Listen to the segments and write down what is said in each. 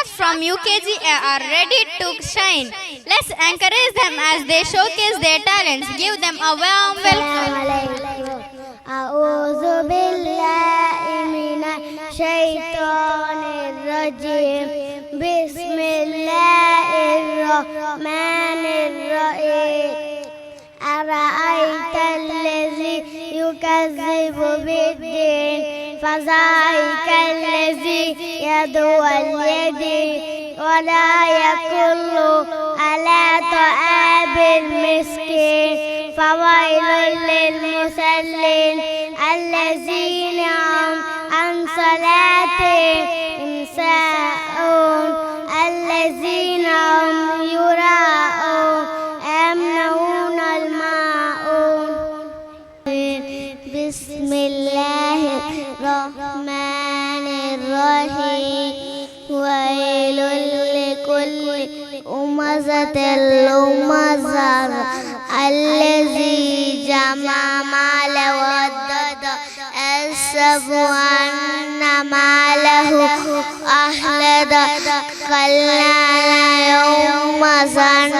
from UKG are ready to shine. Let's encourage them as they showcase their talents. Give them a warm welcome. أعوذ بالله من الشيطان الرجيم بسم الله الرحمن الرحيم أرأيت الذي يكذب بالدين فذلك الذي يدعو اليتيم ولا يكل على طعام المسكين فويل للمصلين الذين هم عن صلاتهم ساهون الذين هم يراءون يمنعون الماعون بسم الله الرحمن الرحيم ويل لكل همزة لمزة الذي جمع ماله وعدده يحسب أن ماله أخلده كلا يغمزن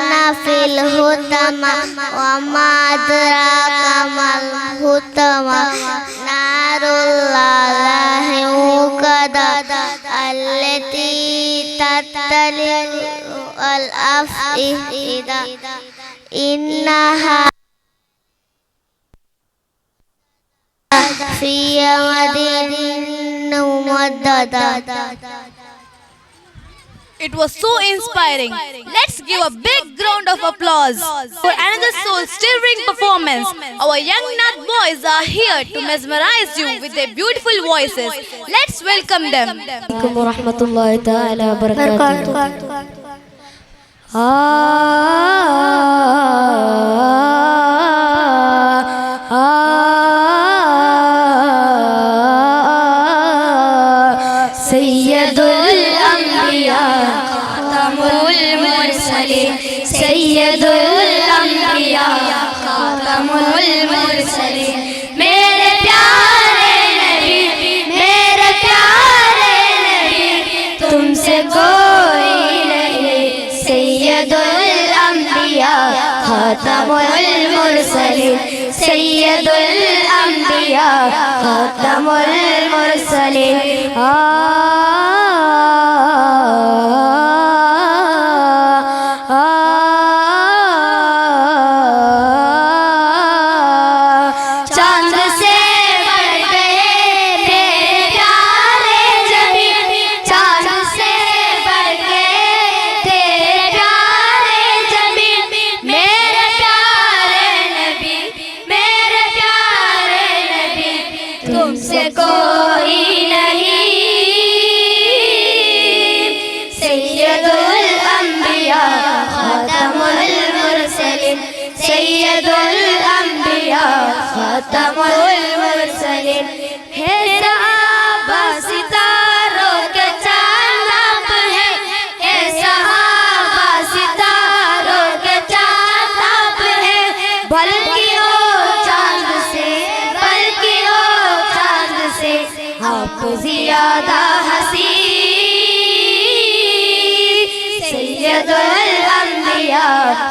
في الحطمة وما أدراك ما الحطمة نار الله الموقدة التي تطلع الأفئدة إنها في يوم ممددة. It was so inspiring. Let's give a big round of applause for another soul-stirring performance. Our young Nath boys are here to mesmerize you with their beautiful voices. Let's welcome them. Assalamualaikum warahmatullahi taala wabarakatuh. Sayyidul Anbiya Khatamul Mursalin Sayyidul Anbiya Khatamul Mursalin मेरे प्यारे नबी तुमसे कोई नहीं सैयदुल अंबिया खातमुल मुरसलीन सैयदुल अंबिया खातमुल मुरसलीन तुमसे कोई नहीं सैयदुल अंबिया खातमुल मुरसलीन सैयदुल अंबिया खातमुल मुरसलीन है सहाबा सितारों के चांद आप है सहाबा सितारों के चांद आप है बल्कि ओ चांद से बल्कि ओ चांद से आप ज़्यादा हसी सैयदुल अंबिया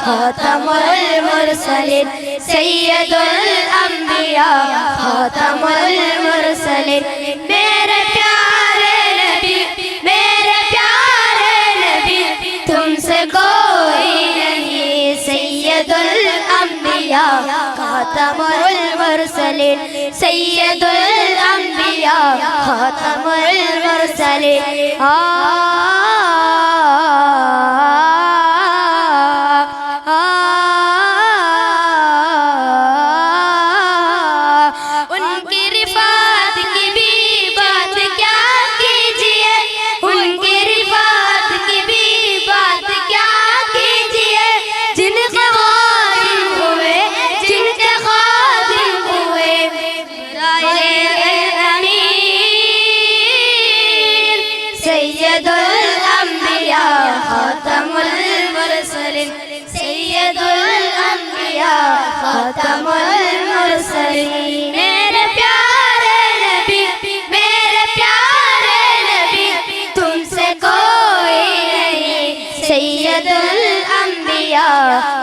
खातमुल मुरसलीन सैयदुल अंबिया खातमुल मुरसलीन मेरे प्यारे नबी तुमसे कोई नहीं सैयदुल अंबिया खातमुल मुरसलीन सैयदुल अंबिया खातमुल मुरसलीन उनकी रिफात की भी बात क्या कीजिए उनकी रिफात की भी बात क्या कीजिए जिनके खादिम हुए सैयदुल अंबिया खातमुल मुरसलीन सैयदुल अंबिया खातमुल मुरसलीन मेरे प्यारे नबी तुमसे कोई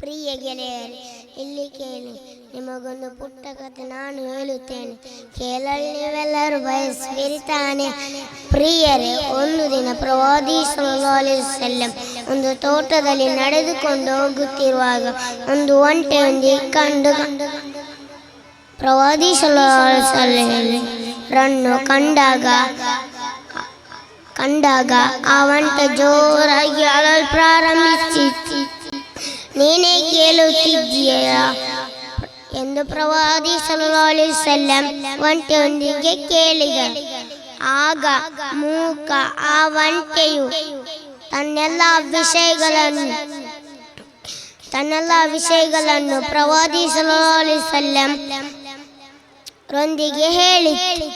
ಪ್ರಿಯ ಗೆಳೆಯರೇ, ಇಲ್ಲಿ ಕೇಳಿ, ನಿಮಗೊಂದು ಪುಟ್ಟ ಕಥೆ ನಾನು ಹೇಳುತ್ತೇನೆ, ಕೇಳಲು ನೀವೆಲ್ಲರೂ ಬಯಸುವಿರಿ ತಾನೆ. ಪ್ರಿಯರೇ, ಒಂದು ದಿನ ಪ್ರವಾದಿ ಸಲ್ಲಲ್ಲಾಹು ಅಲೈಹಿ ವಸಲ್ಲಂ ಒಂದು ತೋಟದಲ್ಲಿ ನಡೆದುಕೊಂಡು ಹೋಗುತ್ತಿರುವಾಗ ಒಂದು ಒಂಟೆಯೊಂದಿಗೆ ಪ್ರವಾದಿ ಸಲ್ಲಲ್ಲಾಹು ಅಲೈಹಿ ವಸಲ್ಲಂರನ್ನು ಕಂಡಾಗ ಆ ಒಂಟೆ ಜೋರಾಗಿ ಅಳಲು ಪ್ರಾರಂಭಿಸಿತು. ನೀನೇ ಕೇಳುತ್ತಿದ್ದೀಯಾ ಎಂದು ಪ್ರವಾದಿ ಸಲ್ಲಲ್ಲಾಹು ಅಲೈಹಿ ವಸಲ್ಲಂ ಒಂಟೆಯೊಂದಿಗೆ ಕೇಳಿದ. ಆಗ ಮೂಕ ಆ ಒಂಟೆಯು ತನ್ನೆಲ್ಲ ವಿಷಯಗಳನ್ನು ಪ್ರವಾದಿ ಸಲ್ಲಲ್ಲಾಹು ಅಲೈಹಿ ವಸಲ್ಲಂ ರೊಂದಿಗೆ ಹೇಳಿತು.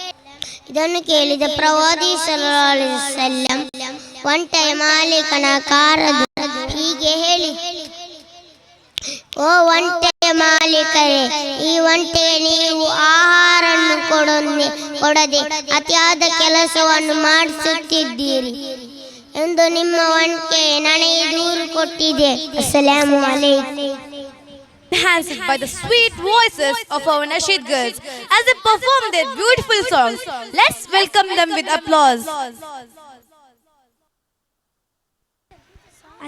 ಇದನ್ನು ಕೇಳಿದ ಪ್ರವಾದಿ ಸಲ್ಲಲ್ಲಾಹು ಅಲೈಹಿ ವಸಲ್ಲಂ ಒಂಟೆಯ ಮಾಲೀಕನ ಕಾರದು ಹೀಗೆ ಹೇಳಿ, ಓ ಒಂಟೆಯ ಮಾಲೀಕರೇ, ಈ ಒಂಟೆಗೆ ನೀವು ಆಹಾರವನ್ನು ಕೊಡದೆ ಅತಿಯಾದ ಕೆಲಸವನ್ನು ಮಾಡಿಸುತ್ತಿದ್ದೀರಿ ಎಂದು ನಿಮ್ಮ ಒಂಟೆ ನನಗೆ ದೂರು ಕೊಟ್ಟಿದೆ. ಅಸ್ಸಲಾಮು ಅಲೈಕುಂ. Enhanced by the sweet voices of our Nasheed girls as they perform their beautiful songs. Let's welcome them with applause.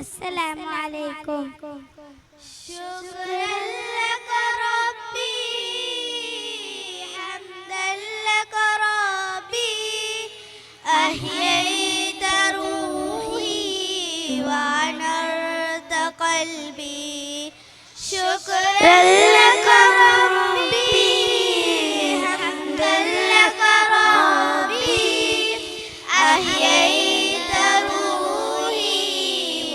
Assalamu alaikum. Shukran laka Rabbi, hamdan laka Rabbi, ahyayta ruhi wa anarta qalbi. شكرا لك ربي، حمدا لك ربي، أحييت روحي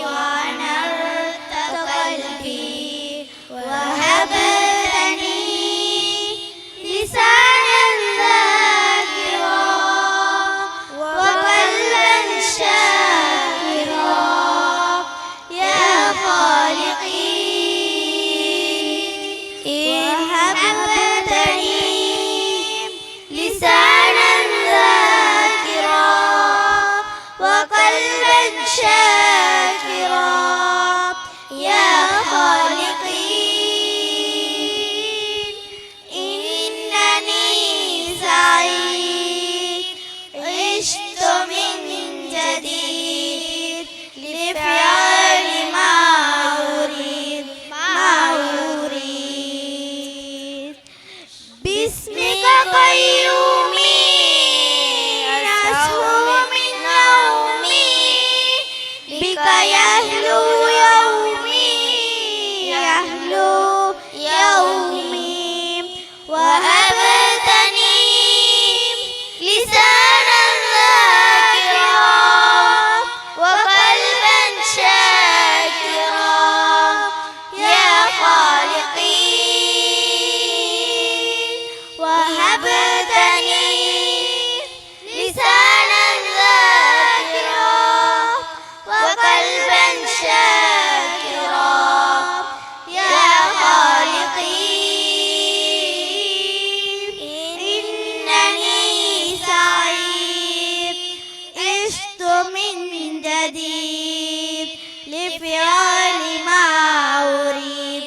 وأنرت قلبي، وهبتني لسانا ذاكرا وقلبا شاكرا يا خالقي. لسانا ذاكرا وقلبا شاكرا يا خالقي. إنني سعيد عشت من جديد لفعل ما أريد باسمك قيومي أسهو من نومي، بك يهلو يومي وهبتني لسانا ذاكرا وقلبا شاكرا يا خالقي. وهبتني لسانا ذاكرا وقلبا شاكرا يا خالقي. إنني سعيد عشت من جديد لفعل ما أريد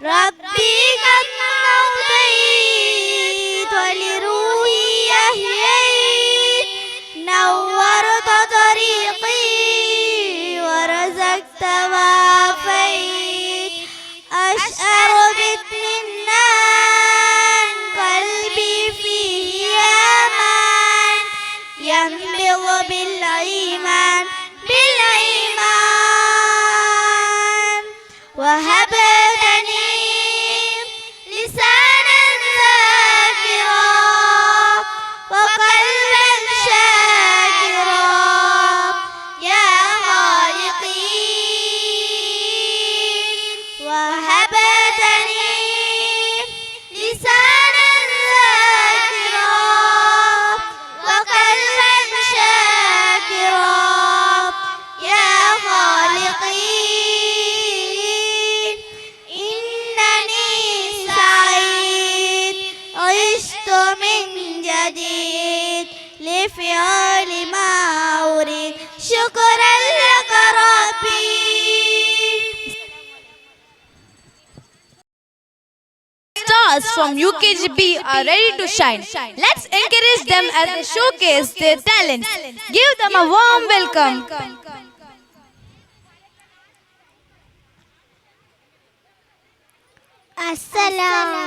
ربي قد مضيت ولروحي أحييت، نورت طريقي ورزقت وعافيت، أشعر باطمئنان قلبي فيه أمان، ينبض بالإيمان وهبتني لسانا ذاكرا وقلبا شاكرا يا خالقي. وهبتني لسانا ذاكرا وقلبا شاكرا يا خالقي. جديد لفعل ما أريد. شكرا لك Stars from UKGB are ready to shine. Let's encourage them as they showcase their talents. Give them a warm welcome. Assalamu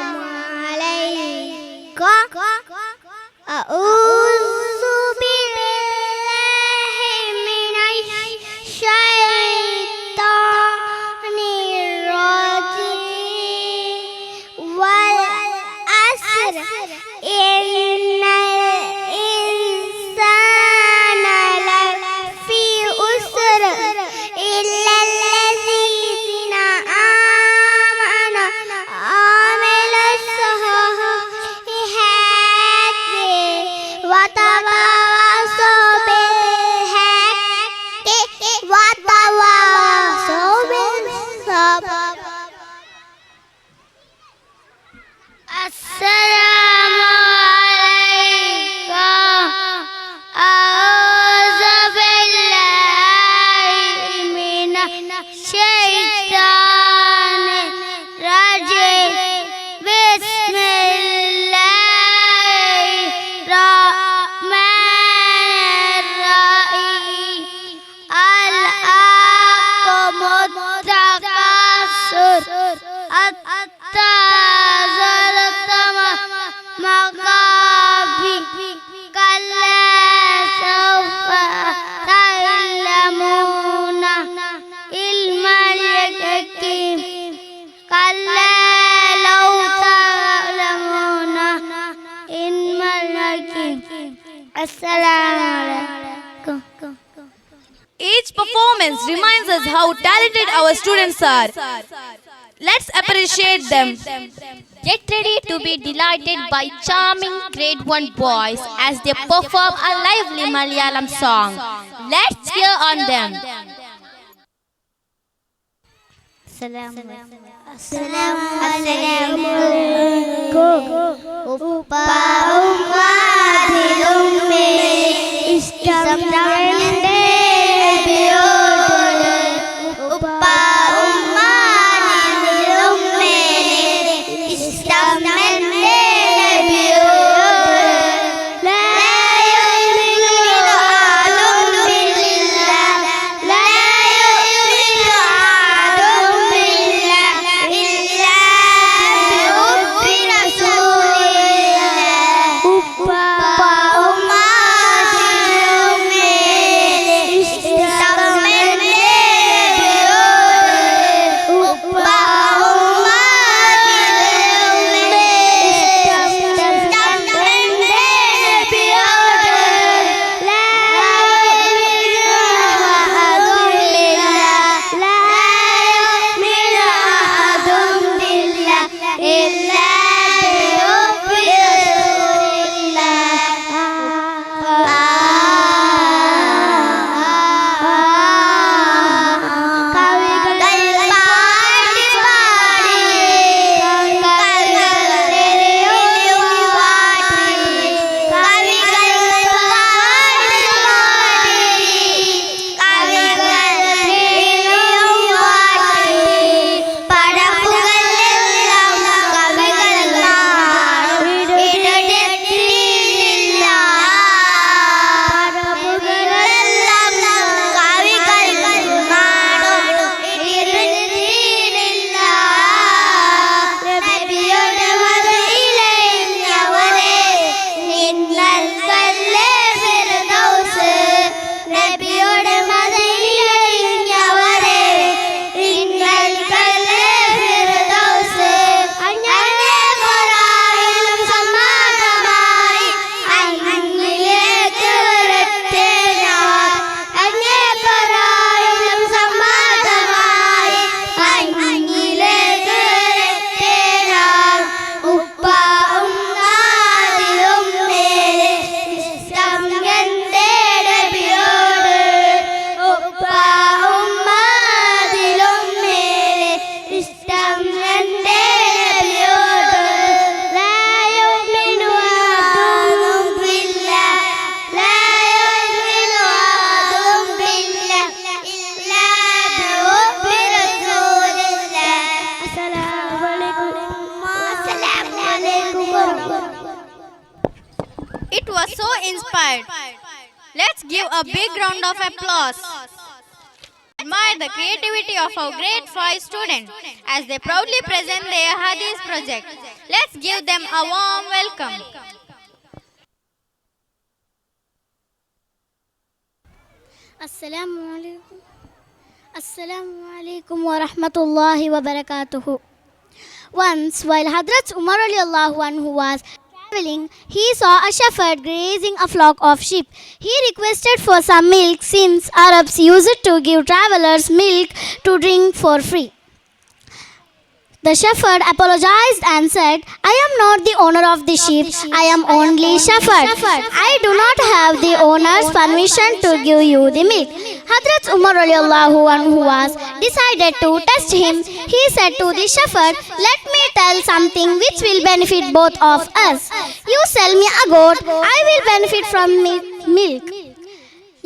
alaikum. A'udhu billahi minash shaitanir rajim. Wal asr innal insana lafi usr illa allazina amanu amila salihat wa tawasaw bil haqqi wa tawasaw bis sabr. Assalamu alaikum. A'udzu billahi minash shaitanir rajim. Bismillahirrahmanirrahim. Al-aqamut takasur hatta zaltama maqabi kalla sawfa ta'lamuna ilmal yaqin kalla law ta'lamuna ilmal yaqin. Assalamu alaikum. Each performance reminds us how talented our students are. Let's appreciate them. Get ready to be delighted by charming grade 1 boys as they perform a lively Malayalam song. Let's hear on them. Uppa umma dilum mere ishtam rande biyodole. Uppa umma dilum mere ishtam rande biyodole. La yu'minu ahadun billah, la yu'minu ahadun billah illa bi hubbi rasulillah. was so inspired. Let's give a big round of applause. Admire the creativity of our grade 5 students as they proudly present their Hadith project. Let's give them a warm welcome. Assalamu alaikum wa rahmatullahi wa barakatuhu. Once, while Hadrat Umar radiallahu anhu was traveling, he saw a shepherd grazing a flock of sheep. He requested for some milk since Arabs used to give travelers milk to drink for free. The shepherd apologized and said, I am not the owner of the sheep, I am only shepherd. I do not have the owner's permission to give you the milk. Hadrat Umar radiallahu anhu was decided to test him. He said to the shepherd, let me tell something which will benefit both of us. You sell me a goat, I will benefit from milk.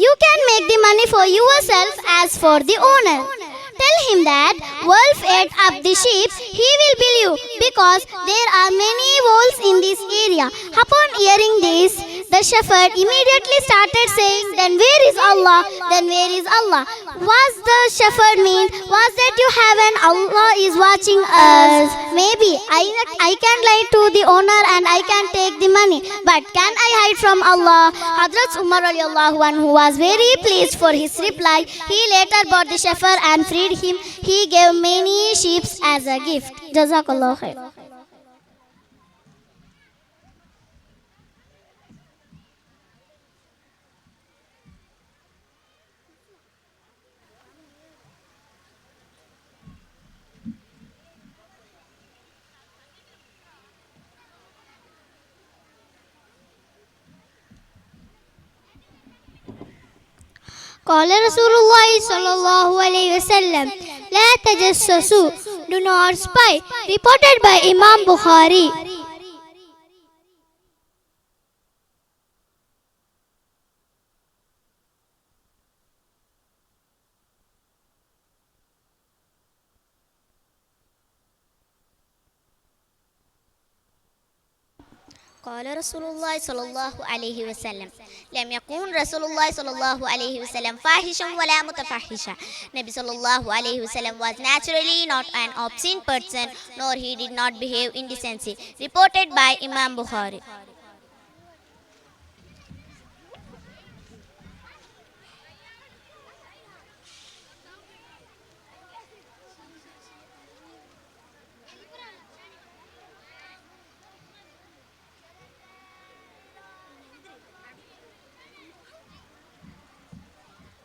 You can make the money for yourself as for the owner. Tell him that wolf ate up the sheep, he will bill you because there are many wolves in this area. Upon hearing this, the shepherd immediately started saying, then where is Allah? Then where is Allah? Was the shepherd mean? Was that you have an Allah is watching us? Maybe I can lie to the owner and I can take the money, but can I hide from Allah? Hadrat Umar radiallahu anhu was very pleased for his reply. He later bought the shepherd and freed him. He gave many sheep as a gift. Jazakallah khair. قال رسول الله صلى الله عليه وسلم لا تجسسوا, do not spy. Reported by Imam Bukhari. قال رسول الله صلى الله عليه وسلم لم يكن رسول الله صلى الله عليه وسلم فاحشا ولا متفحشا. Nabi sallallahu alayhi wasallam was naturally not an obscene person, nor he did not behave indecency. Reported by Imam Bukhari.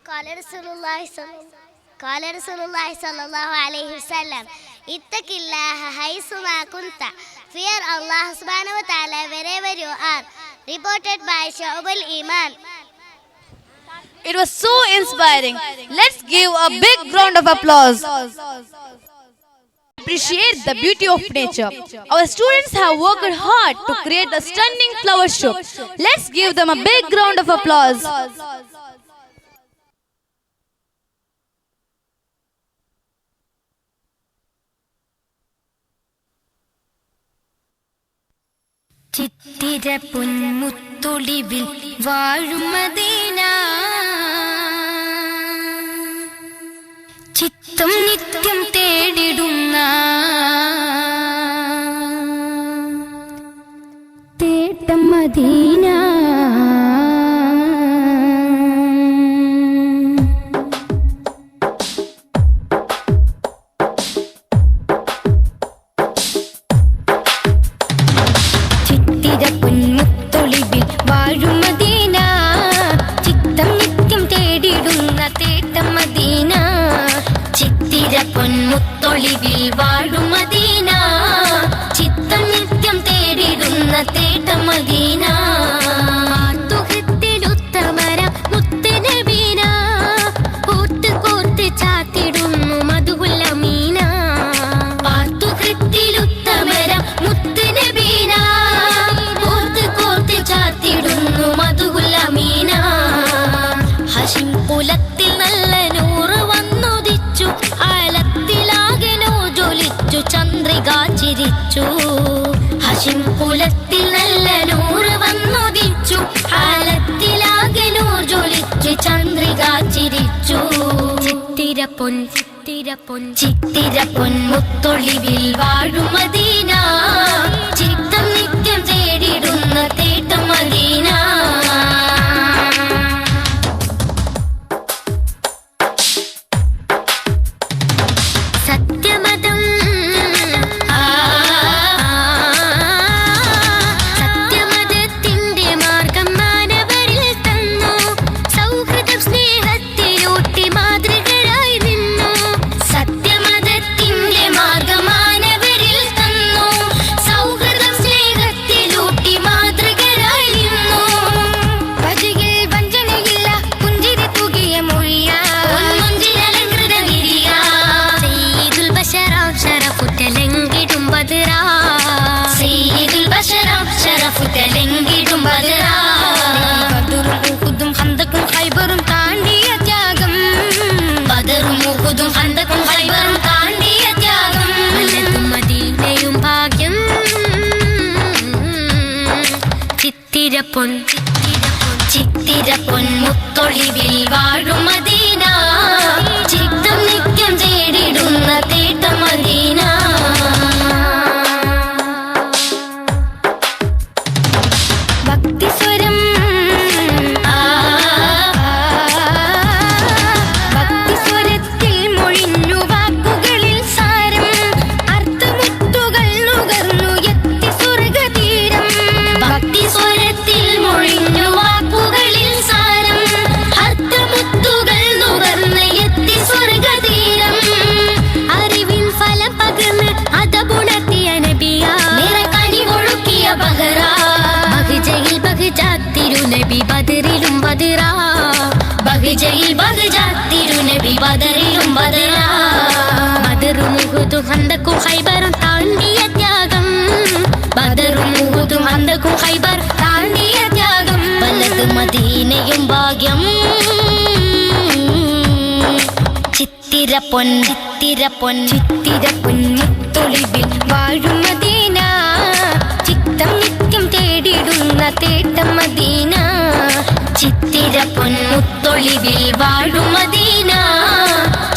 قال رسول الله صلى الله عليه وسلم اتق الله حيثما كنت. Fear Allah subhanahu wa ta'ala wherever you are. Reported by Shu'ab al-Iman. It was so inspiring. Let's give a big round of applause. Appreciate the beauty of nature. Our students have worked hard to create a stunning flower show. Let's give them a big round of applause. ചിത്തിര പൊന്മുത്തൊളിവിൽ വാഴും മദീന, ചിത്തം നിത്യം തേടിടുന്ന തേട്ടം മദീന. പൊന്മുത്തൊളിവിൽ വാഴും മദീന, ചിത്തം നിത്യം തേടിടുന്ന തേട്ട മദീന. തുഹത്തിലുത്തമര മുത്തുനബീന, കോർത്ത് കോർത്ത് ചാത്തിടുന്നു മധുവുൽ അമീന. പാത്തുഹത്തിലുത്തമര മുത്തുനബീന, കോർത്ത് കോർത്ത് ചാത്തിടുന്നു മധുവുൽ അമീന. ഹശിം കുലത്തിൽ നല്ല നൂറ് വന്നുദിച്ചു, ആലത്തിലാകെനോ ജ്വലിച്ചു ചന്ദ്രിക ചിരിച്ചു. ഹശിം കുലത്തിൽ നല്ല നൂറ് വന്നുദിച്ചു, ചിത്തിരപ്പൊൻ മുത്തൊളിവിൽ വാഴും മദീന ചിത്തം നിത്യം തേടിടുന്ന തേട്ടം മദീന സത്യമതം സത്യമതത്തിന്റെ മാർഗം മാനവരിൽ തന്നു സൗഹൃദം സ്നേഹത്തിലൂട്ടി മാതൃകരായി നിന്നു സത്യമതത്തിന്റെ മാർഗം മാനവരിൽ തന്നു സൗഹൃദം സ്നേഹത്തിലൂട്ടി മാതൃകരായി നിന്നു വഴിയിൽ വഞ്ചനയില്ല പുഞ്ചിരി തൂകിയ മൊഴിയാ മുഞ്ചിലലങ്കൃത വിരിയ സയ്യിദുൽ ബശറാം ശറഫുറ്റലങ്കിടും ബദറാ സയ്യിദുൽ ബശറാം ശറഫുറ്റലങ്കിടും ബദറാ ബദറും ഉഹുദും ഖന്തഖും ഖൈബറും താണ്ടിയ ത്യാഗം ബദറും ഉഹുദും ഖന്തഖും ഖൈബറും താണ്ടിയ ത്യാഗം വലതും മദീനയും ഭാഗ്യം ചിത്തിരപ്പൊൻ മുത്തൊളിവിൽ വാഴും മദീന ചിത്തം നിത്യം തേടിടുന്ന തേട്ടം മദീന ഭക്തിസ്വരം ഭക്തിസ്വരത്തിൽ മൊഴിഞ്ഞു വാക്കുകളിൽ സാരം അർത്ഥമുത്തുകൾ നുകർന്നു എത്തി സ്വർഗതീരം ഭക്തിസ്വരത്തിൽ മൊഴിഞ്ഞു വാക്കുകളിൽ സാരം അർത്ഥമുത്തുകൾ നുകർന്ന് എത്തി സ്വർഗതീരം അറിവിൻ ഫലം പകർന്ന് അതപുണർത്തിയ നബിയാ നിറകനി ഒഴുക്കിയ ബഹറാ ബഹജയിൽ ബഹജാത്തിരു നബി ബദറിലും ബദറാ ബഹജയിൽ ബഹജാത്തിരുനബി ബദറിലും ബദറാ ബദറും ഉഹുദും ഖന്തഖും ഖൈബറും താണ്ടിയ ത്യാഗം ബദറും ഉഹുദും ഖന്തഖും ഖൈബർ താണ്ടിയ ത്യാഗം വലത് മദീനയും ഭാഗ്യം ചിത്തിരപ്പൊൻ മുത്തൊളിവിൽ വാഴും മദീന ചിത്തം നിത്യം തേടിടുന്ന തേട്ടം മദീന ചിത്തിരപ്പൊൻ മുത്തൊളിവിൽ വാഴും മദീന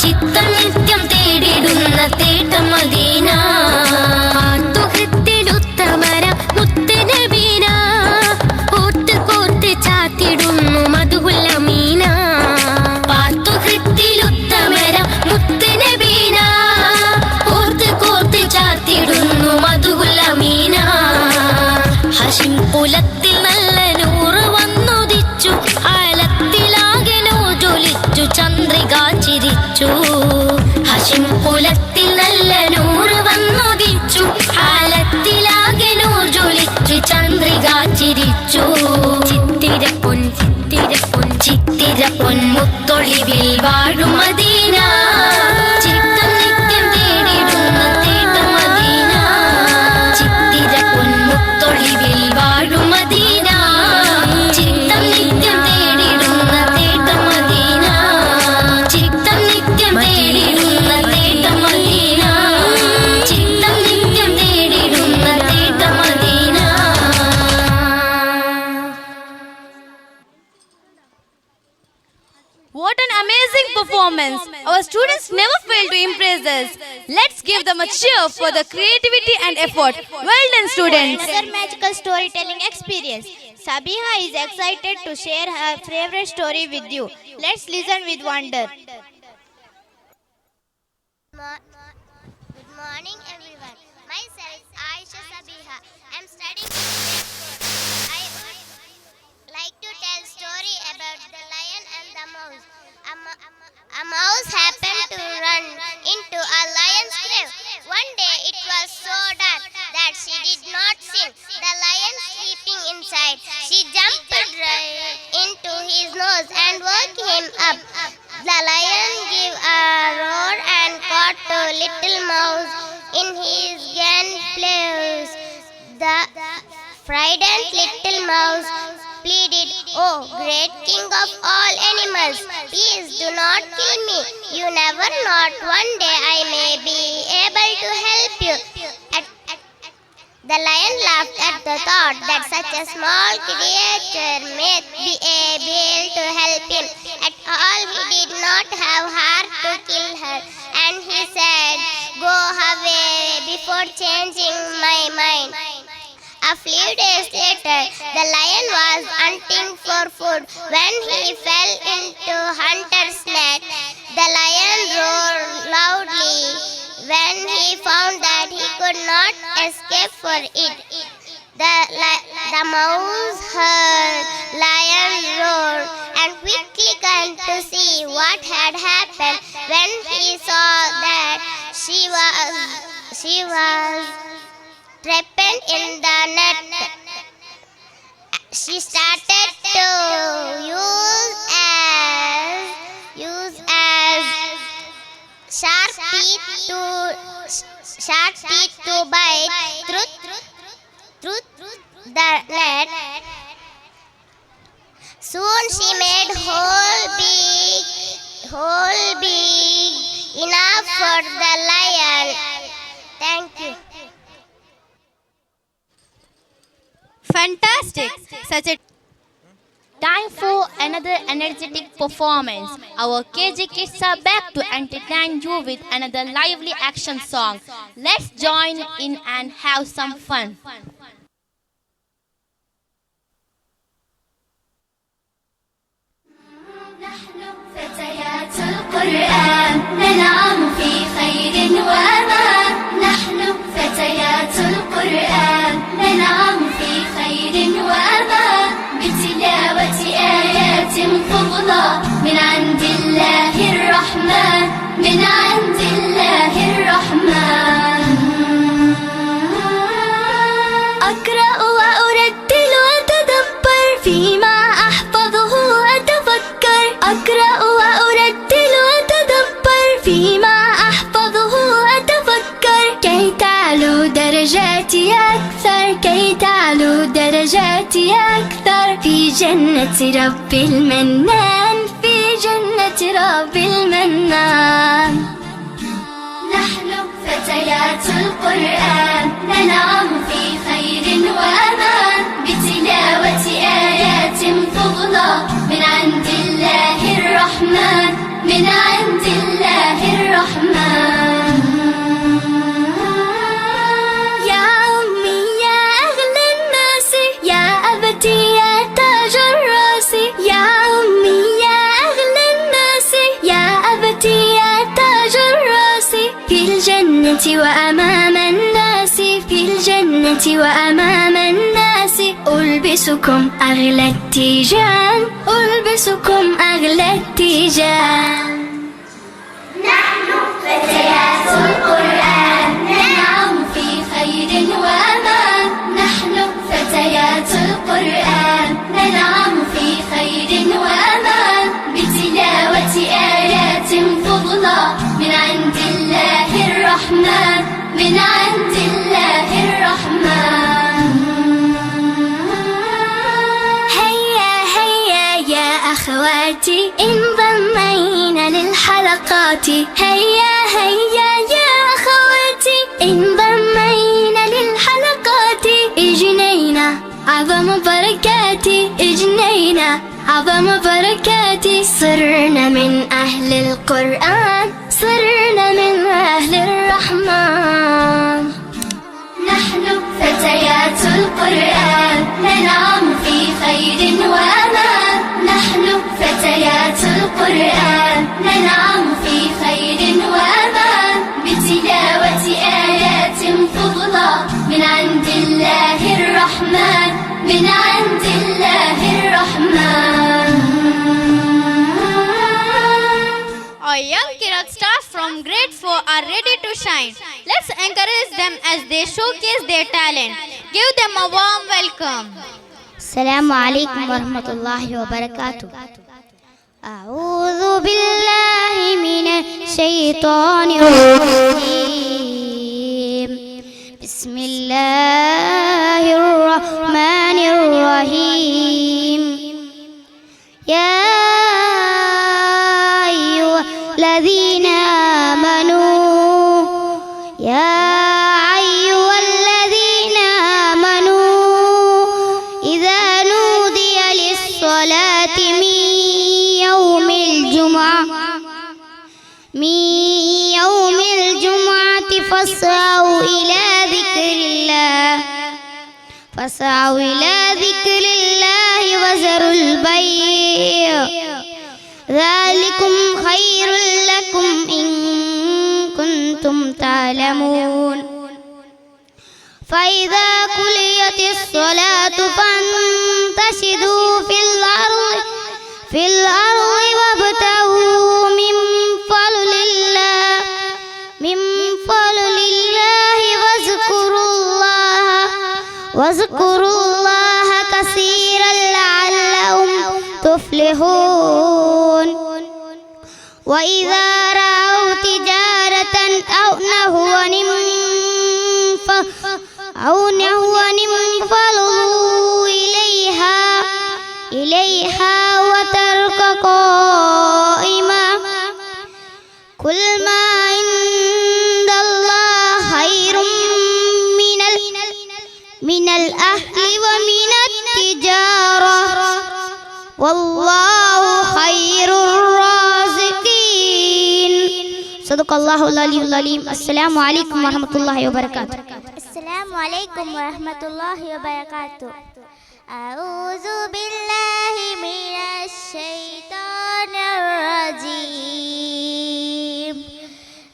ചിത്തം നിത്യം തേടിടുന്ന തേട്ടം മദീന ആത്തുഹൃത്തിലുത്തമര മുത്തനബീന കോർത്ത് കോർത്ത് ചാത്തിടുന്നു മധുഹുൽ അമീന പാത്തുഹൃത്തിലുത്തമര മുത്തുനബീന കോർത്ത് കോർത്ത് ചാത്തിടുന്നു മധുഹുൽ അമീന ഹഷിം കുലത്തിൽ നല്ല നൂറ് വന്നുദിച്ചു ആലത്തിലാകെ ജ്വലിച്ചു ചന്ദ്രിക ചിരിച്ചു ഹശിം കുലത്തിൽ നല്ല നൂറ് വന്നുദിച്ചു ആലത്തിലാകെ നൂർ ജ്വലിച്ചു ചന്ദ്രിക ചിരിച്ചു ചിത്തിരപ്പൊൻ മുത്തൊളിവിൽ വാഴും മദീന ചിത്തം നിത്യം തേടിടുന്ന തേട്ടം മദീന ചിത്തിരപ്പൊൻ മുത്തൊളിവിൽ വാഴും മദീന ചിത്തം നിത്യം തേടിടുന്ന തേട്ടം മദീന ചിത്തം നിത്യം തേടിടുന്ന തേട്ടം മദീന ചിത്തം നിത്യം തേടിടുന്ന തേട്ടം Medina What an amazing performance! Our students never fail to impress us. Let's give them a cheer for the creativity and effort. Well done, students! Another magical storytelling experience. Sabiha is excited to share her favorite story with you. Let's listen with wonder. Good morning, everyone. Myself, Aisha Sabiha. I'm studying. I would like to tell story about the lion and the mouse. A mouse happened to run into a lion's cave. One day it was so dark that she did not see the lion sleeping inside. She jumped right into his nose and woke him up. The lion gave a roar and caught the little mouse in his claws. The frightened little mouse pleaded, "Oh, great king of all animals, please do not kill me. You never know, one day I may be able to help you." The lion laughed at the thought that such a small creature may be able to help him. At all he did not have heart to kill her, and he said, "Go away before changing my mind." A few days later, the lion was hunting for food. When he fell into hunter's net, the lion roared loudly. When he found that he could not escape for it, the mouse heard lion roar and quickly came to see what had happened. When he saw that she was trapped in the net, she started to use as sharp teeth to bite through the net. Soon she made hole big enough for the lion. Thank you. Fantastic! Such a Time for another energetic performance. Our KG kids are back to entertain you with another lively action song. Let's join in and have some fun. نحن فتيات القرآن ننعم في خير وأمان. نحن فتيات القرآن ننعم في خير وأمان بتلاوة آيات فضلى من عند الله الرحمن. من عند الله الرحمن. أقرأ وأرتل وأتدبر فيما أحفظه وأتفكر. أقرأ وأرتل وأتدبر فيما أحفظه وأتفكر كي تعلو درجاتي أكثر. كي تعلو درجاتي أكثر في جنة رب المنان. في جنة رب المنان. نحن فتيات القرآن ننعم في خير وأمان بتلاوة آيات فضلى من عند الله الرحمن. من عند الله الرحمن. يا أمي يا أغلى الناس يا أبتي يا تاج الراس. يا أمي يا أغلى الناس يا أبتي يا تاج الراس. في الجنة وأمام الناس. في الجنة وأمام الناس ألبسكم أغلى التيجان. ألبسكم أغلى التيجان. نحن فتيات القرآن ننعم في خير وأمان. نحن فتيات القرآن ننعم في خير وأمان بتلاوة آيات فضلى من عند الله الرحمن. من عند الله الرحمن. هيا هيا يا أخواتي انضمينا للحلقات. هيا هيا يا أخواتي انضمينا للحلقات. اجنينا أعظم بركاتي. اجنينا أعظم بركاتي. صرنا من أهل القرآن. صرنا من أهل الرحمن. نحن فتيات القرآن ننعم في خير وأمان. نحن فتيات القرآن ننعم في خير وأمان بتلاوة آيات فضلى من عند الله الرحمن. من عند الله الرحمن. Our young Kirat stars from grade 4 are ready to shine. Let's encourage them as they showcase their talent. Give them a warm welcome. السلام عليكم ورحمة الله وبركاته. أعوذ بالله من الشيطان الرجيم. بسم الله الرحمن الرحيم. يا أيها الذين آمنوا. يا أيها الذين آمنوا إذا نودي للصلاة من يوم الجمعة فاسعوا إلى ذكر الله وذروا البيع ذلكم خير لكم إن كنتم تعلمون فإذا قضيت الصلاة فانتشروا في الأرض وابتغوا من فضل الله واذكروا الله كثيرا لعلهم تفلحون وإذا رأوا تجارة أو نهوا انفضوا إليها وترك قائما كل ما عند الله خير من الأهل ومن التجارة والله خير الرازقين صدق الله العلي العظيم السلام عليكم ورحمة الله وبركاته السلام عليكم ورحمة الله وبركاته أعوذ بالله من الشيطان الرجيم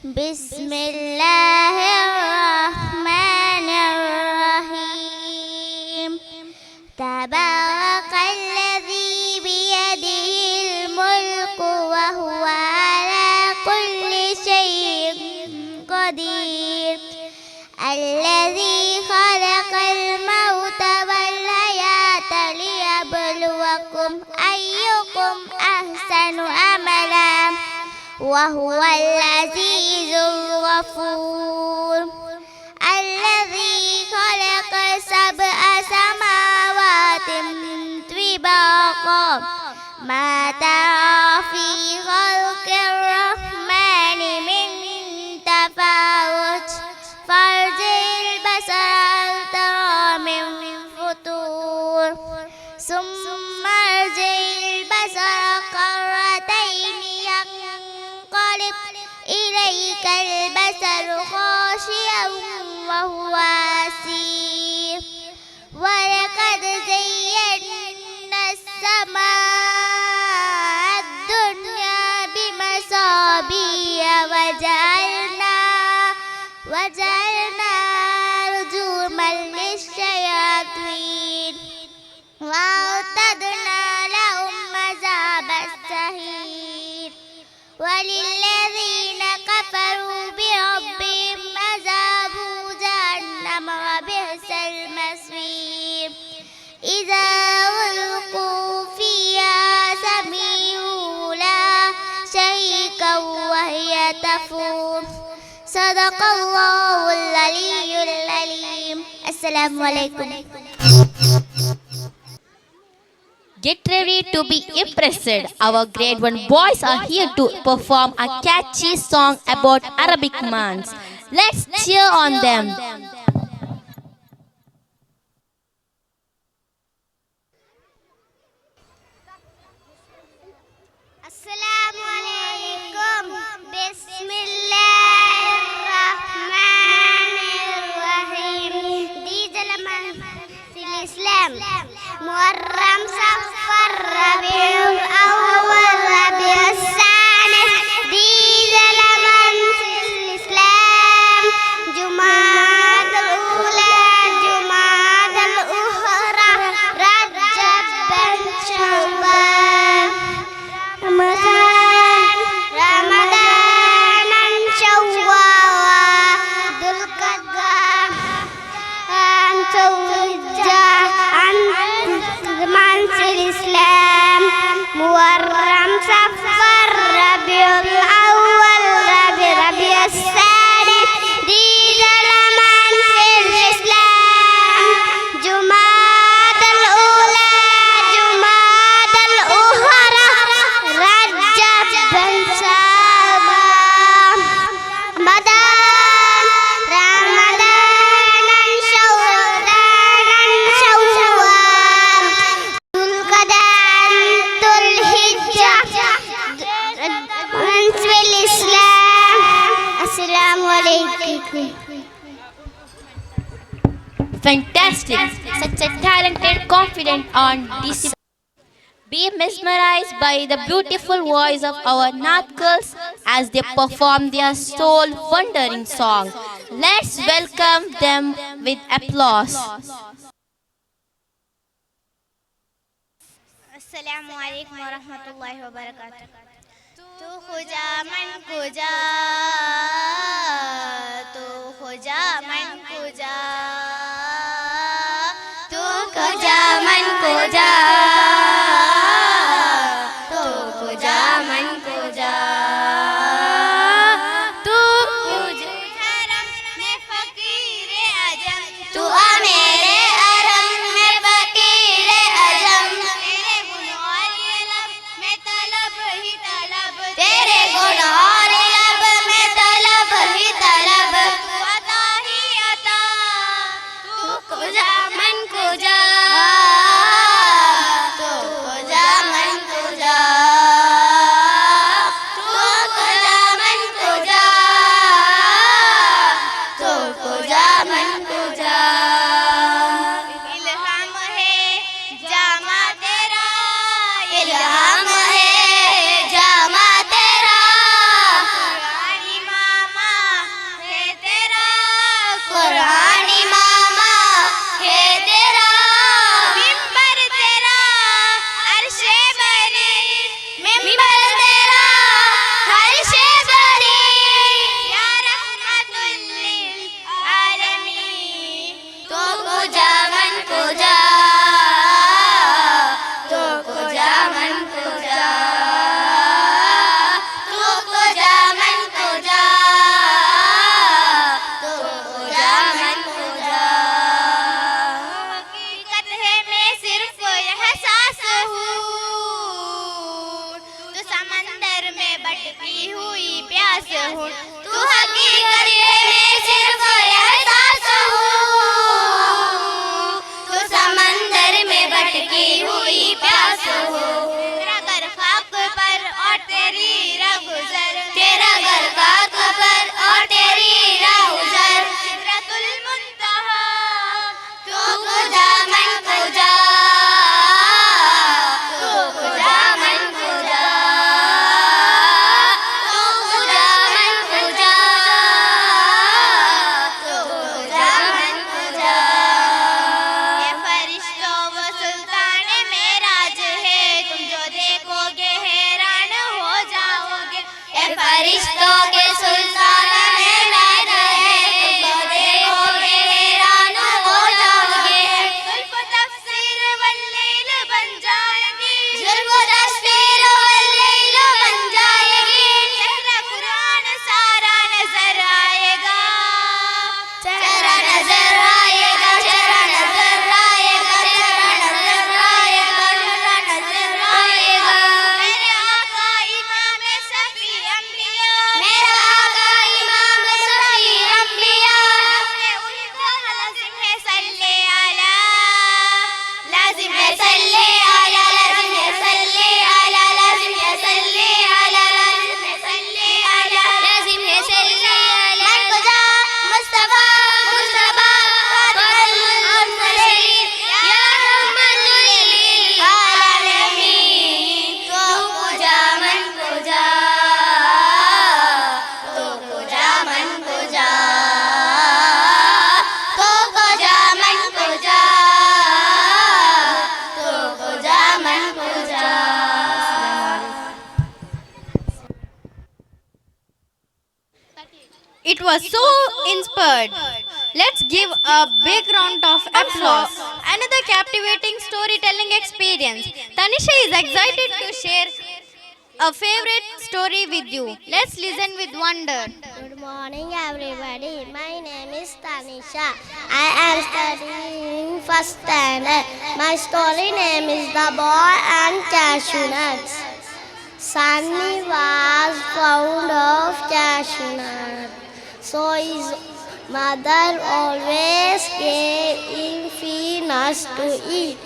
بسم الله الرحمن الرحيم تبارك الذي بيده الملك وهو على كل شيء قدير الذي خلق الموت والحياة ليبلوكم أيكم أحسن عملا وهو العزيز الغفور الذي خلق 7 سماوات طباقا ما ترى في خلق الرحمن من تفاوت فارجع البصر هل ترى من فطور ثم ارجع البصر كرتين ينقلب إليك البصر خاشعا وهو حسير ولقد زينا السماء الدنيا بمصابيح وجعلنا رجوما للشياطين وأعتدنا لهم عذاب السعير وللذين كفروا بربهم عذاب جهنم وبئس المصير إذا ألقوا فيها سمعوا لها شهيقا وهي تفور صدق الله العلي العليم السلام عليكم Get ready to be impressed. Our grade 1 boys are here to perform a catchy song about Arabic months. Let's cheer on them. Assalamu alaikum. Bismillahirrahmanirrahim. Di dalam Islam, Muharram, Safar, Rabiul Awwal, Rabiul Tsani. Di dalam Islam, Jumadal Ula, Jumadal Ukhra, Rajab dan Syawal. Ramadan Syawal Dzulqa'dah Mansil Islam Muharram Safar Rabiul Awwal Rabiul Tsani di dalam mansil Islam Jumadal Ula Jumadal Ukhra Rajab dan Sya'ban Ramadan Syawal Dzulqa'dah Dzulhijjah Fantastic! Such a talented, confident, and disciplined. Be mesmerized by the beautiful voice of our Nath girls as they perform their soul-wandering song. Let's welcome them with applause. अस्सलामु अलैकुम वरहमतुल्लाहि वबरकातुहू। तू खुजा मन खुजा, तू खुजा मन खुजा, तू खुजा मन खुजा, तू खुजा मन खुजा, तू हरम में फकीर अजम, तू मेरे हरम में फकीर अजम, तेरे गुण और लब में तलब ही तलब, तू अता ही अता, तू खुजा मन खुजा, तू खुजा मन खुजा, तू खुजा मन खुजा, तू खुजा मन खुजा। इल्हाम है जामा तेरा, इल्हाम है जामा तेरा, कुरानी मामा है तेरा, कुरानी मामा है तेरा, मिंबर तेरा अर्शे बरी, मिंबर तेरा अर्शे बरी, या रहमतुल लिल आलमीन, तो खुजा मन खुजा, तो खुजा मन खुजा, तो खुजा मन खुजा, तो खुजा मन खुजा। हकीकत है मैं सिर्फ एहसास हूँ, तो समंदर में भटकी हुई प्यास हूँ, तू हकीकत है मैं सिर्फ एहसास हूँ, तो समंदर में भटकी हुई प्यास हो, तेरा घर खाक पर और तेरी राह गुजर, तेरा घर खाक पर और तेरी राह गुजर, सिदरतुल मुंतहा, तू खुदा मन खुदा, तू खुदा मन खुदा, तू खुदा मन खुदा, तू खुदा मन खुदा। ये फरिश्तों वो सुल्तान मेराज है, तुम जो देखोगे हैरान हो जाओगे, ये फरिश्तों के सुल्तान मेराज है, तुम जो देखोगे हैरान हो जाओगे, जुल्फ तफसीर वल्लैल बन जाएगी, जुल्फ तफसीर वल्लैल बन जाएगी, चेहरा कुरान सारा नजर आएगा, चेहरा नजर आएगा, चेहरा नजर आएगा, चेहरा नजर आएगा, चेहरा नजर आएगा। मेरे आका इमाम सफी अंबिया, मेरा आका इमाम सफी अंबिया, अपने उनको लाजिम है सल्ले आला, लाजिम है सल्ले आला, लाजिम है सल्ले आला, लाजिम है सल्ले आला, लाजिम है सल्ले आला, लाजिम है सल्ले आला। मन खुदा मुस्तफा मुस्तफा फातिमुल मुरसलीन, या रहमतुल लिल आलमीन, तो खुदा मन खुदा, तो खुदा मन खुदा, तो खुदा मन खुदा, तो खुदा मन खुदा। It was so inspired. Let's give a big round of applause. Another captivating storytelling experience. Tanisha is excited to share a favorite story with you. Let's listen with wonder. Good morning, everybody. My name is Tanisha. I am studying first standard. My story name is The Boy and Cashew Nuts. Sunny was fond of cashew nuts, so his mother always gave him peanuts to eat.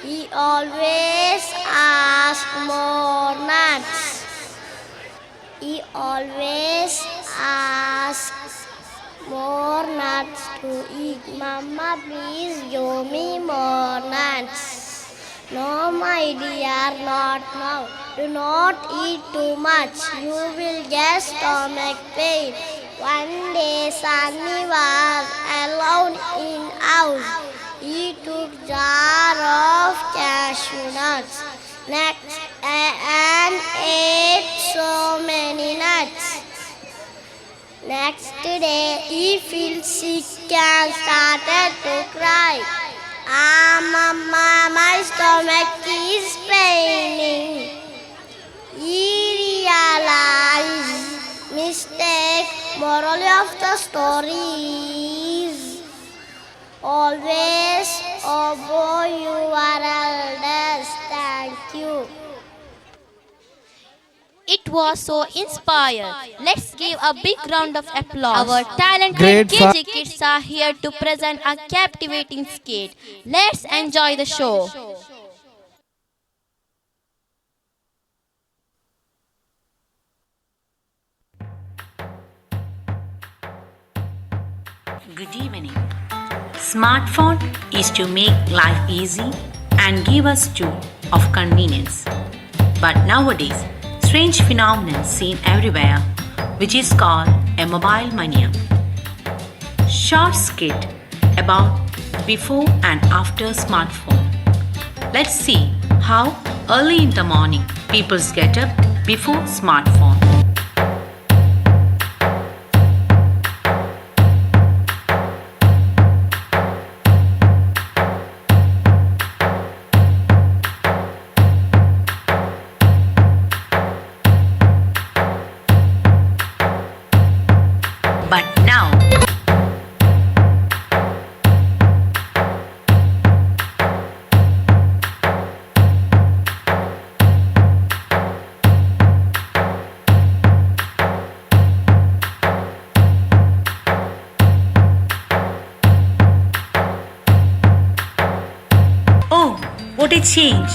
He always asked more nuts. He always asked more nuts to eat. Mama, please give me more nuts. No, my dear, not now. Do not eat too much. You will get stomach pain. One day, Sunny was alone in house. He took jar of cashew nuts next and ate so many nuts. Next day, he felt sick and started to cry. Mama, my stomach is paining. He realized mistake. Moral of the story is always obey your elders. Thank you. It was so inspired. Let's give a big round of applause. Our talented Great KG kids are here to present a captivating skit. Let's enjoy the show. Good evening. Smartphone is to make life easy and give us tool of convenience. But nowadays, strange phenomenon seen everywhere, which is called a mobile mania. Short skit about before and after smartphone. Let's see how early in the morning people get up before smartphone. But now, oh, what a change!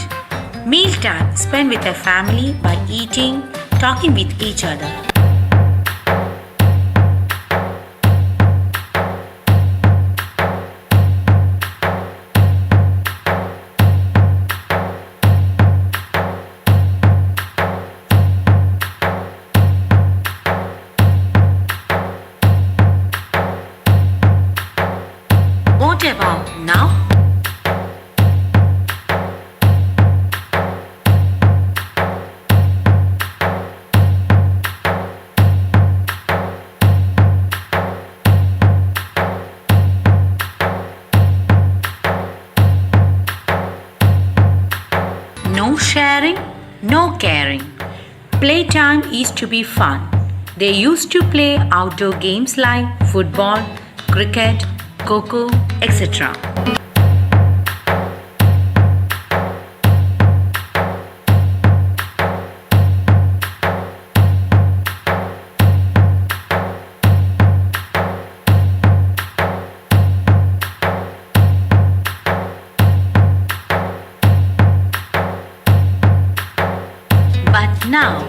Mealtime spent with a family by eating, talking with each other. What about now? No sharing, no caring. Playtime is to be fun. They used to play outdoor games like football, cricket, coco, etc. But now,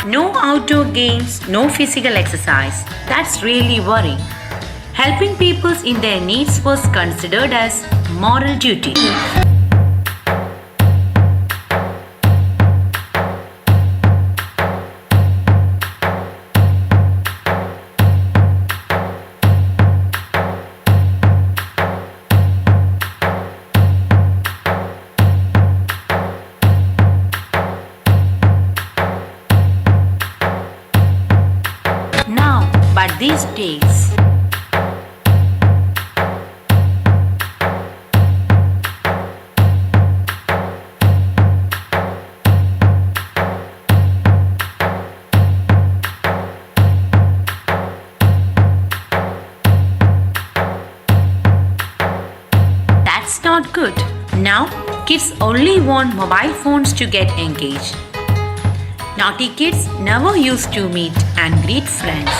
no outdoor games, no physical exercise. That's really worrying. Helping people in their needs was considered as moral duty. Now, but these days, that's not good. Now, kids only want mobile phones to get engaged. Naughty kids never used to meet and greet friends.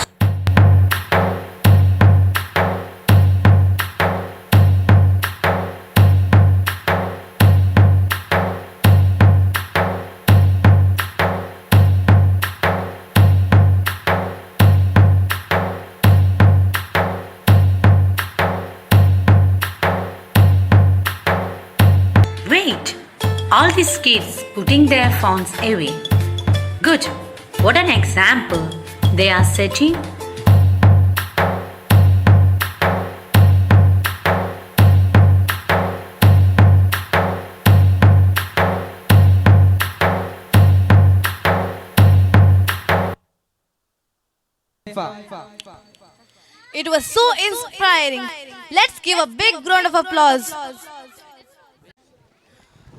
Wait, all these kids putting their phones away. Good, what an example they are setting. It was so inspiring. Let's give a big round of applause.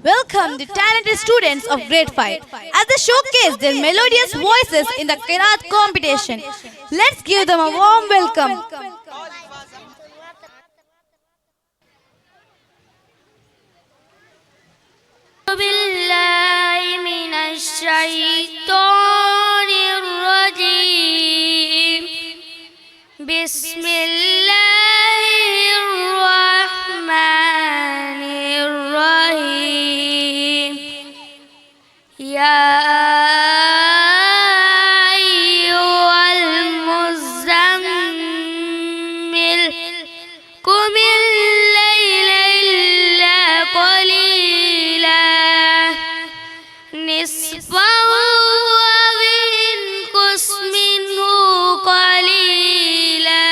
Welcome the talented students of grade 5 as they showcase their melodious voices in the Qiraat competition. Let's give them a warm welcome. بالله من الشيطان الرجيم بسم الله الرحمن الرحيم يا أيها المزمل قم الليل إلا قليلا نصفه أو انقص منه قليلا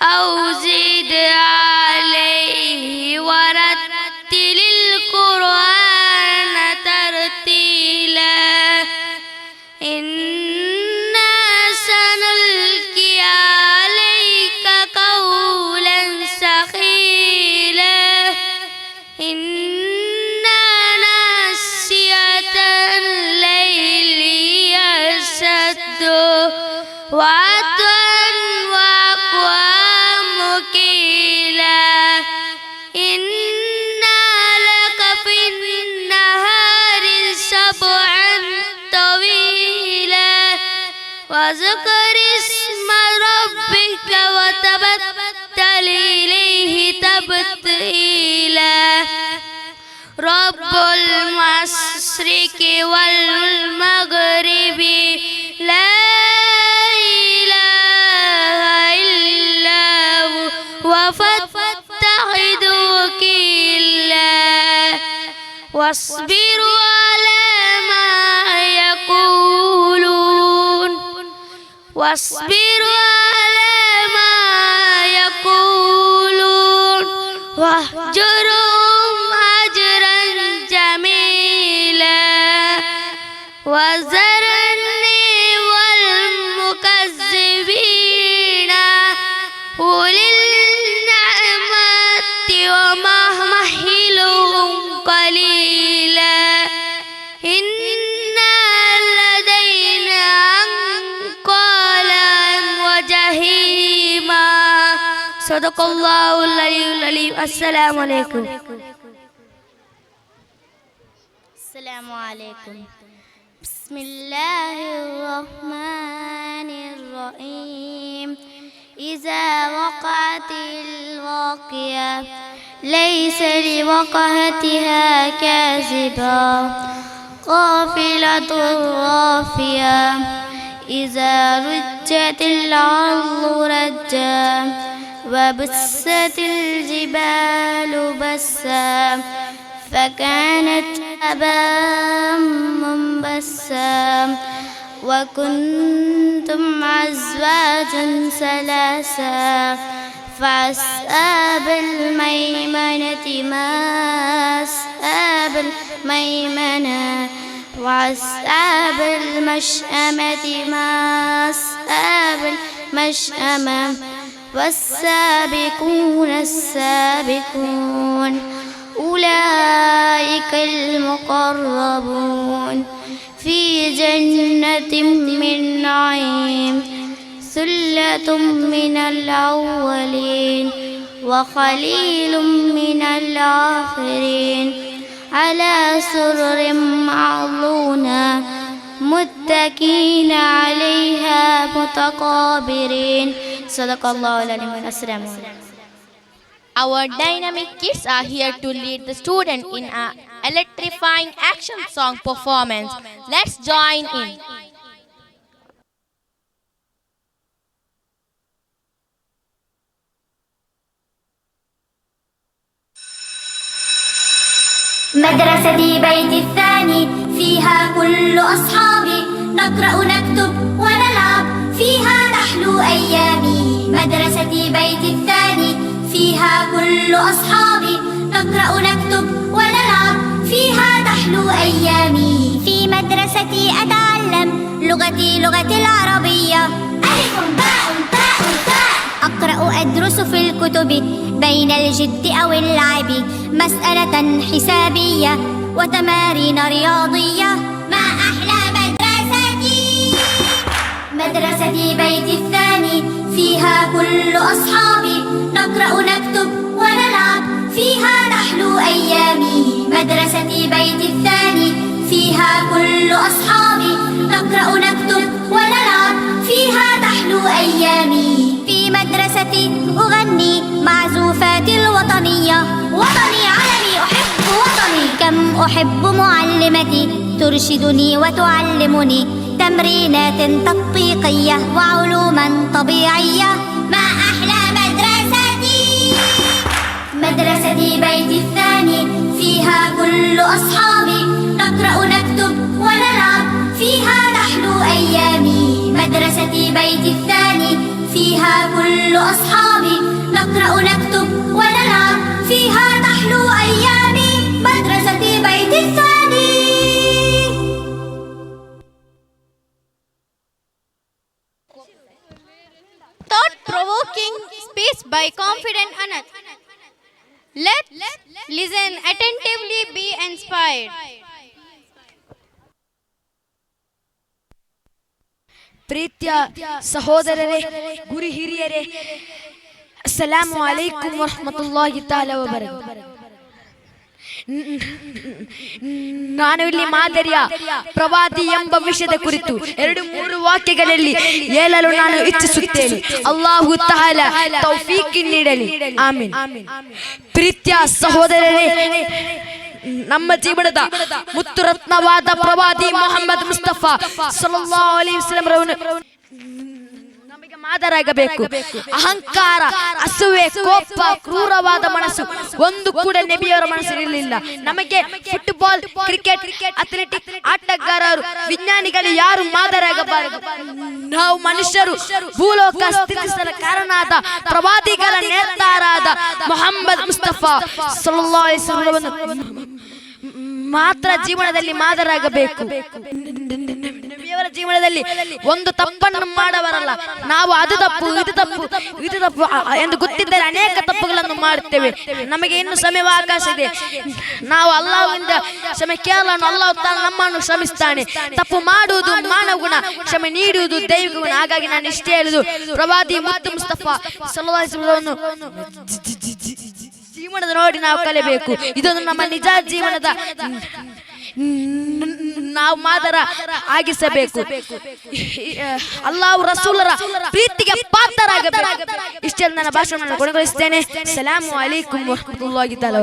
أو زد عليه ورتل القرآن ترتيلا إنا سنلقي عليك قولا ثقيلا إن ناشئة الليل هي أشد وأطول وأقوم قيلا إن لك في النهار سبعا طويلا واذكر اسم ربك وتبتل إليه تبتيلا رب المشرق والمغرب لا إله إلا هو فاتخذ وكيلا واصبروا على ما يقولون واصبروا على ما يقولون واهجرهم هجرا جميلا وذرني والمكذبين أولي النعمة ومهلهم قليلا إن لدينا أنكالا وجحيما صدق الله العلي العليم. السلام عليكم. السلام عليكم. بسم الله الرحمن الرحيم إذا وقعت الواقعة ليس لوقعتها كاذبة قافلة رافية إذا رجت الأرض رجا وبست الجبال بسا فكانت هباء منبثا وكنتم أزواجا ثلاثا فأصحاب الميمنة ما أصحاب الميمنة وأصحاب المشأمة ما أصحاب المشأمة والسابقون السابقون أولئك المقربون في جنة من نعيم ثلة من الأولين وقليل من الآخرين على سرر معضونة متكئين عليها متقابلين صدق الله العظيم. السلام عليكم. Our dynamic kids are here to lead the student in an electrifying action song performance. Let's join in. مدرستي بيتي الثاني فيها كل أصحابي نقرأ نكتب ونلعب فيها تحلو أيامي. مدرستي بيتي الثاني فيها كل أصحابي نقرأ نكتب ونلعب فيها تحلو أيامي. في مدرستي أتعلم لغتي العربية ألف باء تاء ثاء. أقرأ أدرس في الكتب بين الجد أو اللعب مسألة حسابية وتمارين رياضية. ما أحلى مدرستي. مدرستي بيتي الثاني فيها كل أصحابي نقرأ نكتب ونلعب فيها تحلو أيامي. مدرستي بيتي الثاني فيها كل أصحابي نقرأ نكتب ونلعب فيها تحلو أيامي. في مدرستي أغني معزوفات الوطنية وطني علمي أحب وطني. كم أحب معلمتي ترشدني وتعلمني تمرينات تطبيقية وعلوما طبيعية. ما أحلى مدرستي. مدرستي بيتي الثاني فيها كل أصحابي نقرأ نكتب ونلعب فيها تحلو أيامي. مدرستي بيتي الثاني فيها كل أصحابي نقرأ نكتب ونلعب فيها تحلو أيامي. مدرستي بيتي الثاني. Thought-provoking speech by confident Anat. Let's listen attentively, be inspired. ಪ್ರೀತಿಯ ಸಹೋದರರೇ, ಗುರು ಹಿರಿಯರೇ, ಅಸ್ಸಲಾಮು ಅಲೈಕುಂ ವರಹಮತುಲ್ಲಾಹಿ ತಆಲಾ ವಬರಕಾತುಹು. ನಾನು ಇಲ್ಲಿ ಮಾದರಿಯ ಪ್ರವಾದಿ ಎಂಬ ವಿಷಯದ ಕುರಿತು 2-3 ವಾಕ್ಯಗಳಲ್ಲಿ ಹೇಳಲು ನಾನು ಇಚ್ಛಿಸುತ್ತೇನೆ. ಅಲ್ಲಾಹು ತಆಲಾ ತೌಫೀಕ್ ನೀಡಲಿ, ಆಮೀನ್. ಪ್ರೀತಿಯ ಸಹೋದರರೇ, ನಮ್ಮ ಜೀವನದ ಮುತ್ತು ರತ್ನವಾದ ಪ್ರವಾದಿ ಮೊಹಮ್ಮದ್ ಮುಸ್ತಫಾ ಸಲ್ಲಲ್ಲಾಹು ಅಲೈಹಿ ವಸಲ್ಲಂ ರವರನ್ನು ನಮಗೆ ಮಾದರಾಗಬೇಕು. ಅಹಂಕಾರ, ಅಸೂಯೆ, ಕೋಪ, ಕ್ರೂರವಾದ ಮನಸ್ಸು ಒಂದು ಕೂಡ ನಬಿಯವರ ಮನಸ್ಸಿರಲಿಲ್ಲ. ನಮಗೆ ಫುಟ್ಬಾಲ್, ಕ್ರಿಕೆಟ್, ಅಥ್ಲೆಟಿಕ್ ಆಟಗಾರರು, ವಿಜ್ಞಾನಿಗಳು ಯಾರು ಮಾದರಾಗಬಾರದು. ನಾವು ಮನುಷ್ಯರು ಭೂಲೋಕ ಸ್ಥಿತಿಸಲು ಕಾರಣವಾದ ಪ್ರವಾದಿಗಳ ನೇತಾರಾದ ಮೊಹಮ್ಮದ್ ಮುಸ್ತಫಾ ಸಲ್ಲಲ್ಲಾಹು ಅಲೈಹಿ ವಸಲ್ಲಂ ಮಾತ್ರ ಜೀವನದಲ್ಲಿ ಮಾದರಾಗಬೇಕು. ನಬಿಯವರ ಜೀವನದಲ್ಲಿ ಒಂದು ತಪ್ಪನ್ನು ಮಾಡಬಾರಲ್ಲ. ನಾವು ಅದು ತಪ್ಪು ಇದು ತಪ್ಪು ಎಂದು ಗೊತ್ತಿದ್ದರೆ ಅನೇಕ ತಪ್ಪುಗಳನ್ನು ಮಾಡುತ್ತೇವೆ. ನಮಗೆ ಇನ್ನು ಸಮಯಾವಕಾಶ ಇದೆ. ನಾವು ಅಲ್ಲಾಹ್ವಿಂದ ಕ್ಷಮೆ ಕೇಳೋಣ. ಅಲ್ಲಾಹ್ ತಾನು ನಮ್ಮನ್ನು ಕ್ಷಮಿಸ್ತಾನೆ. ತಪ್ಪು ಮಾಡುವುದು ಮಾನವ ಗುಣ, ಕ್ಷಮೆ ನೀಡುವುದು ದೈವಿಕ ಗುಣ. ಹಾಗಾಗಿ ನಾನು ಇಷ್ಟೇ ಹೇಳುದು, ಪ್ರವಾದಿ ಮುತ್ತು ಮುಸ್ತಫಾ ಸಲ್ಲಲ್ಲಾಹು ಅಲೈಹಿ ವಸಲ್ಲಂ ಜೀವನದ ನೋಡಿ ನಾವು ಕಲಿಬೇಕು. ಇದೊಂದು ನಮ್ಮ ನಿಜ ಜೀವನದ ನಾವು ಮಾದರ ಆಗಿಸಬೇಕು. ಅಲ್ಲಾಹ್ ರಸೂಲರ ಪ್ರೀತಿಗೆ ಪಾತ್ರರಾಗಬೇಕು. ಇಷ್ಟೆಲ್ಲ ನನ್ನ ಭಾಷಣವನ್ನು ಕೊನೆಗೊಳಿಸುತ್ತೇನೆ. ಸಲಾಮು ಅಲೈಕುಂ ವರಹಮತುಲ್ಲಾಹಿ ತಆಲಾ.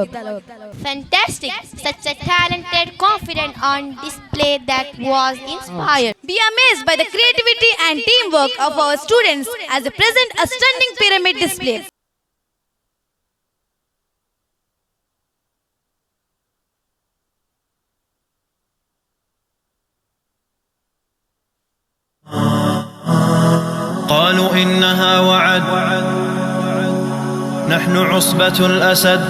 Fantastic! Such a talented, confident on display that was inspired. Be amazed by the creativity and teamwork of our students as they present a stunning pyramid display. قالوا إنها وعد نحن عصبة الأسد.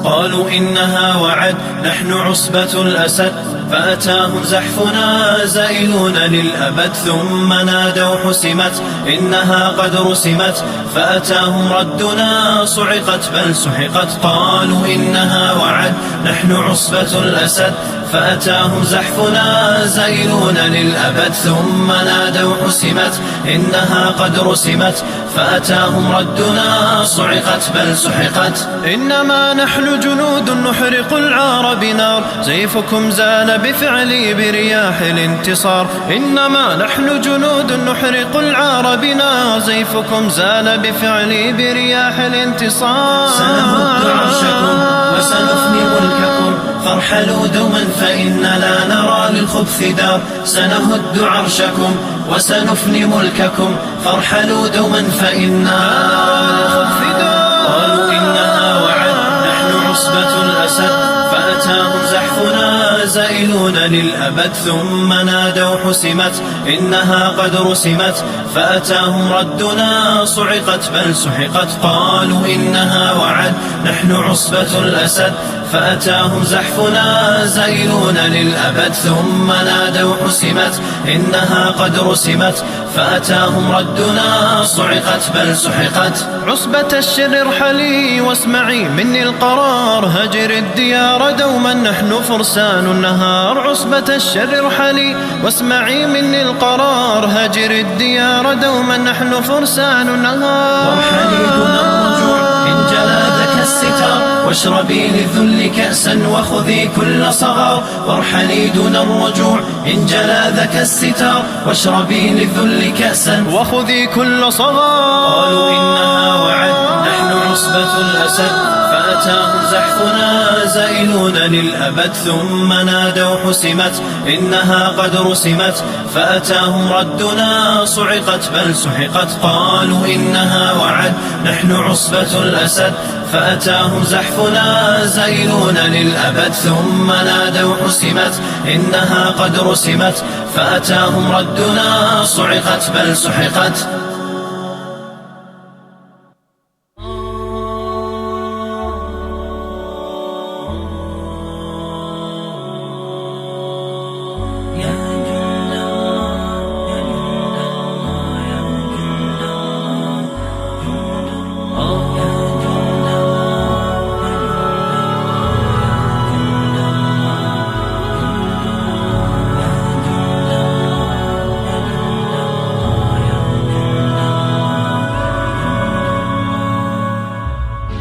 قالوا إنها وعد نحن عصبة الأسد. فأتاهم زحفنا زائلون للأبد. ثم نادوا حسمت إنها قد رسمت. فأتاهم ردنا صعقت بل سحقت. قالوا إنها وعد نحن عصبة الأسد. فأتاهم زحفنا زائلون للأبد. ثم نادوا حسمت إنها قد رسمت. فأتاهم ردنا صعقت بل سحقت. إنما نحن جنود نحرق العار بنار. سيفكم زال زال بفعلي برياح الانتصار، إنما نحن جنود نحرق العار بنا، سيفكم زال بفعلي برياح الانتصار. سنهد عرشكم وسنفني ملككم، فارحلوا دوما فإنا لا نرى للخبث دار. سنهد عرشكم وسنفني ملككم، فارحلوا دوما فإنا لا نرى للخبث دار. قالوا إنها وعد نحن عصبة الأسد، فأتاهم زحفنا زائلون للأبد، ثم نادوا حسمت إنها قد رسمت، فأتاهم ردنا صعقت بل سحقت. قالوا إنها وعد نحن عصبة الأسد، فأتاهم زحفنا زائلون للأبد، ثم نادوا حسمت إنها قد رسمت، فأتاهم ردنا صعقت بل سحقت. عصبة الشر ارحلي واسمعي مني القرار، هجر الديار دوما نحن فرسان النهار. عصبة الشر ارحلي واسمعي مني القرار، هجر الديار دوما نحن فرسان النهار. وارحلي دون الرجوع إن جلا ذاك الستار، واشربي للذل كأسا وخذي كل صغار. وارحلي دون الرجوع إن جلا ذاك الستار، واشربي للذل كأسا وخذي كل صغار. قالوا إنها وعد نحن عصبة الأسد، فأتاهم زحفنا زائلون للأبد، ثم نادوا حسمت إنها قد رسمت، فأتاهم ردنا صعقت بل سحقت. قالوا إنها وعد نحن عصبة الأسد، فأتاهم زحفنا زائلون للأبد، ثم نادوا حسمت إنها قد رسمت، فأتاهم ردنا صعقت بل سحقت.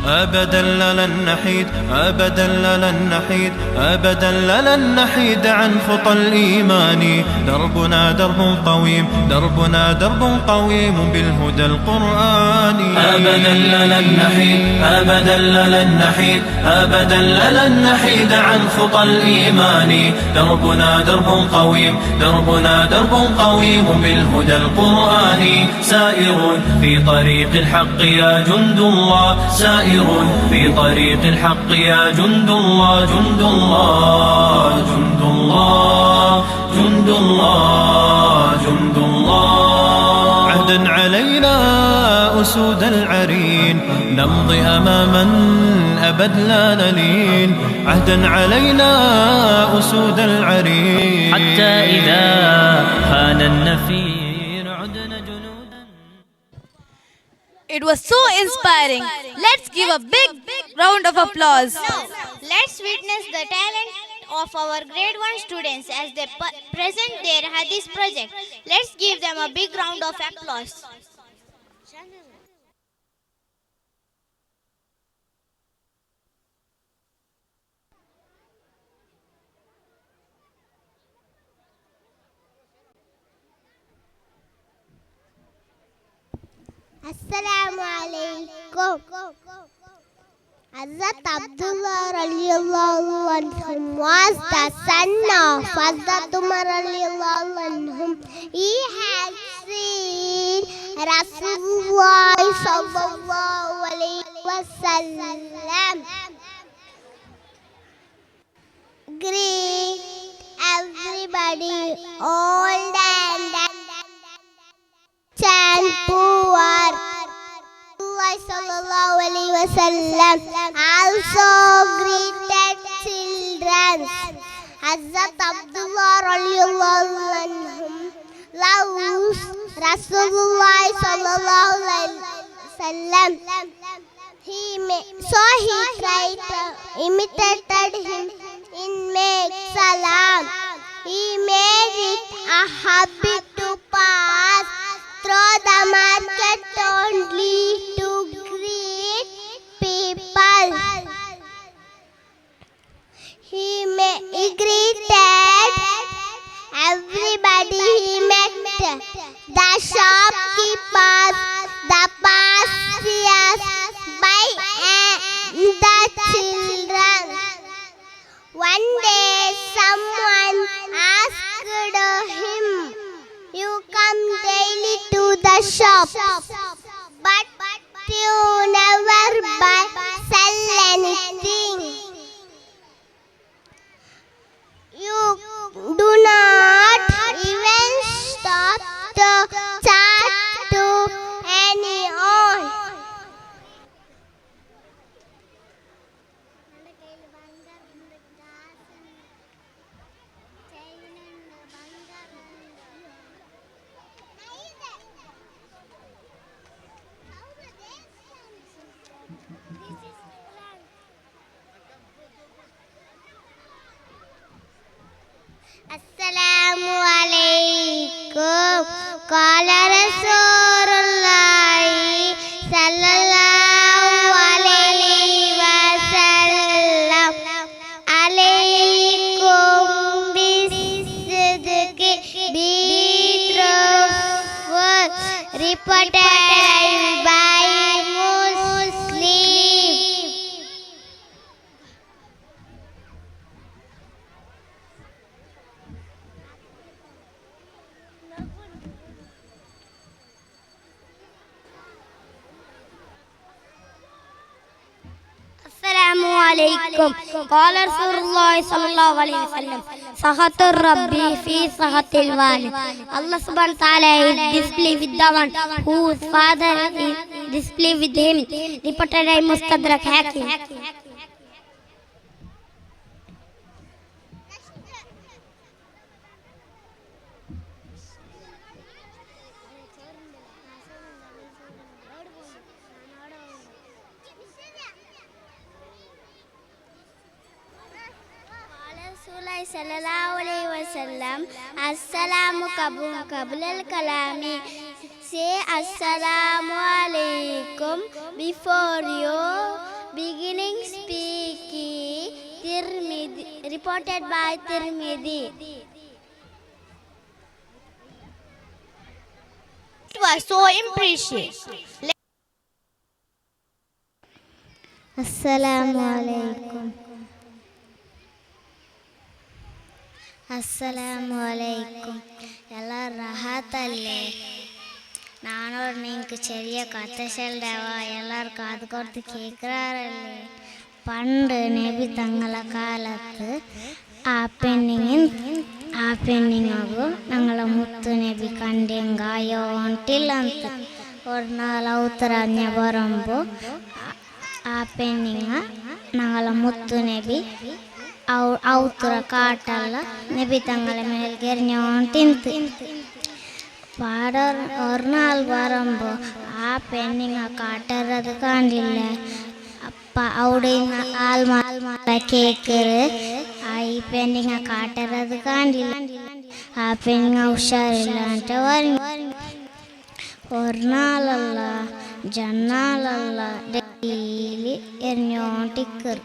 أبدا لن نحيد، أبدا لن نحيد، أبدا لن نحيد عن خطى الإيمان. دربنا درب قويم، دربنا درب قويم بالهدى القرآني. أبدا لن نحيد، أبدا لن نحيد، أبدا لن نحيد عن خطى الإيمان. دربنا درب قويم، دربنا درب قويم بالهدى القرآني. سائر في طريق الحق يا جند الله، سائر في طريق الحق يا جند الله، جند الله، جند الله، جند الله، جند الله. عهدا علينا أسود العرين، نمضي أماما أبد لا نلين. عهدا علينا أسود العرين، حتى إذا هان النفير عدنا جنودا. It was so inspiring. Let's give a big round of applause. Now, let's witness the talent of our grade 1 students as they present their Hadith project. Let's give them a big round of applause. Assalamu alaikum. Hazrat Abdullah radiallahu anhum was the son of Hazrat Umar radiallahu anhum. He had seen Rasulullah sallallahu alaihi wasallam. Greet everybody, old and and poor. Sallallahu alaihi wasallam also greeted children. Hazrat Abdullah radiallahu anhum loves Rasulullah sallallahu alaihi wasallam. He tried to imitate him in make salam. He made it a habit to pass through the market only to greet people. He greeted the shopkeepers, the passers by, and the children. One day someone asked him, "You come daily to the shop, but you never sell anything. You do not even stop to chat to anyone." Assalamu alaikum. Qala Rasulullahi sallallahu alaihi wasallam, alaikum bisidqi, be truthful. Reported by Muslim. Assalamu alaikum. Qala Rasulullah sallallahu alaihi wasallam, Sahatur Rabbi fi sahatil walid. Allah subhanahu wa ta'ala is displeased with the one whose father is displeased with him. Reported by Mustadrak Hakim. Sallallahu alaihi wasallam, assalamu qabla al-kalami. Say assalamu alaikum before you beginning speaking. Tirmidhi, reported by Tirmidhi. It was so impressive. Assalamu alaikum. Assalamu alaikum. Yalla rahatalle. நானோடு நீங்கள் ചെറിയ കഥ ചെല്ലവா എല്ലാവരും കാത് കൊടുത്ത് കേൾക്കാറല്ലേ. പണ്ട് നബി തങ്ങളെ കാലത്ത് ആ പെണ്ണിങ്ങു ഞങ്ങളെ മുത്തു നബി കണ്ടെങ്കായോ ഉണ്ടിಲ್ಲಂತ. ഒരു നാൾ ഔത്തറഞ്ഞ ಬರಂಬು ಆ പെണ്ണിങ്ങ ഞങ്ങളെ മുത്തു നബി ഔത്തറ കാട്ടല്ല നബി തങ്ങളെ മേൽക്ക് എറിഞ്ഞോണ്ടിന്ത്. ഒരു നാൾ വരുമ്പോൾ ആ പെണ്ണിങ്ങ കാട്ടറത് കണ്ടില്ല. അപ്പം അവിടെ ആൽമാല കേക്കറ് ഈ പെണ്ണിങ്ങ കാട്ടറത് കണ്ടില്ല. ആ പെണ്ണിങ്ങ ഉഷാറില്ലാണ്ട് ഒരു നാളല്ല ജന്നാലല്ല ഡെയിലി എറിഞ്ഞോണ്ടിക്കറ്.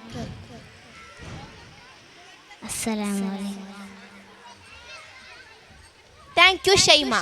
Assalamu alaikum. Thank you, Shaima.